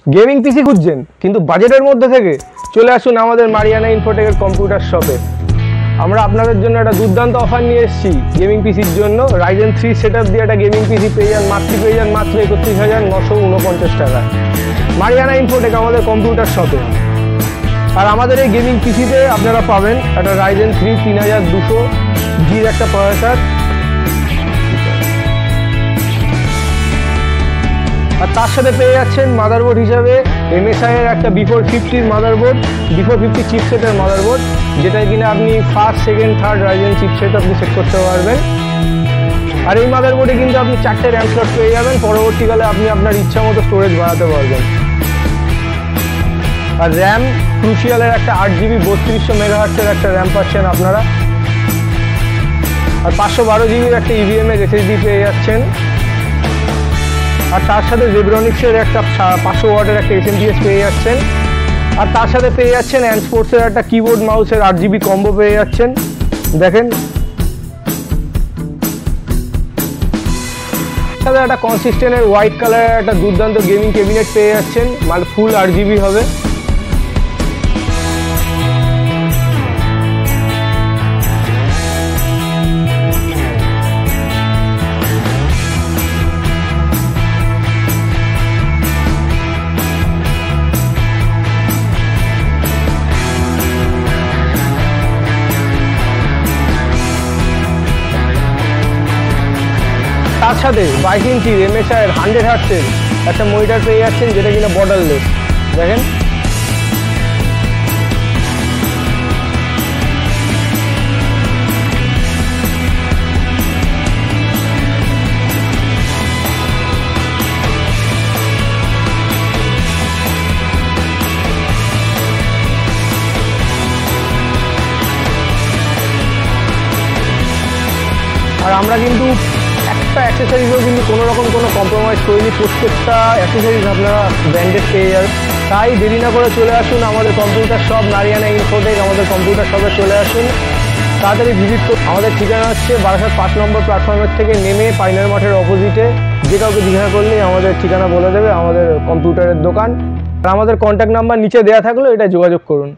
Gaming পিসি খুঁজছেন কিন্তু বাজেটের মধ্যে থেকে, চলে আসুন আমাদের মারিয়ানা ইনফোটেকের কম্পিউটার শপে। আমরা আপনাদের জন্য একটা দুর্দান্ত অফার নিয়ে এসেছি গেমিং পিসির জন্য। Ryzen 3 সেটআপ দিয়ে একটা গেমিং পিসি পেয়ে যান মাত্র 31,949 টাকায় মারিয়ানা ইনফোটেক আমাদের কম্পিউটার শপে। আর আমাদের এই গেমিং পিসিতে আপনারা পাবেন একটা Ryzen 3 3200G'র একটা প্রসেসর, আর তার সাথে পেয়ে যাচ্ছেন মাদারবোর্ড হিসাবে MSI এর একটা B450 মাদারবোর্ড, B450 চিপসেটের মাদারবোর্ড, যেটা কিনা আপনি first, second, third Ryzen chipset আপনি সেট করতে পারবেন। আর এই মাদারবোর্ডে কিন্তু আপনি 4টে র্যাম স্লট পেয়ে যাবেন, পরবর্তীকালে আপনি আপনার ইচ্ছা মতো স্টোরেজ বাড়াতে পারবেন। আর র্যাম ক্রুশিয়ালের একটা 8GB 3200 মেগাহার্টজের একটা র্যাম পাচ্ছেন আপনারা। আর 512GB একটা EVM এর SSD পেয়ে যাচ্ছেন। আর তার সাথে জেব্রনিক্সের একটা 500 ওয়াটের একটা SMPS পেয়ে যাচ্ছেন। আর তার সাথে পেয়ে যাচ্ছেন অ্যান্ডস্পোর্টসের একটা কিবোর্ড মাউসের 8GB কম্বো পেয়ে যাচ্ছেন। দেখেন, সাথে একটা কনসিস্টেন্টের হোয়াইট কালারের একটা দুর্দান্ত গেমিং ক্যাবিনেট পেয়ে যাচ্ছেন, মানে ফুল 8GB হবে। তার সাথে 22 ইঞ্চির MSI এর 100 হার্টজের একটা মনিটর পেয়ে যাচ্ছেন, যেটা কিনা বর্ডারলেস। দেখেন, আর আমরা কিন্তু একটা অ্যাক্সেসরিজও কিন্তু কোনো রকম কোনো কম্প্রোমাইজ করিনি, প্রত্যেকটা অ্যাক্সেসরিজ আপনারা ব্র্যান্ডেড পেয়ে যাবেন। তাই দেরি না করে চলে আসুন আমাদের কম্পিউটার শপ মারিয়ানা ইনফোটেক, আমাদের কম্পিউটার শপে চলে আসুন, তাড়াতাড়ি ভিজিট করুন। আমাদের ঠিকানা হচ্ছে বারাসাত 5 নম্বর প্ল্যাটফর্মের থেকে নেমে পাইনার মাঠের অপোজিটে। যে কাউকে জিজ্ঞাসা করলেই আমাদের ঠিকানা বলে দেবে, আমাদের কম্পিউটারের দোকান। আর আমাদের কন্ট্যাক্ট নাম্বার নিচে দেওয়া থাকলে এটা যোগাযোগ করুন।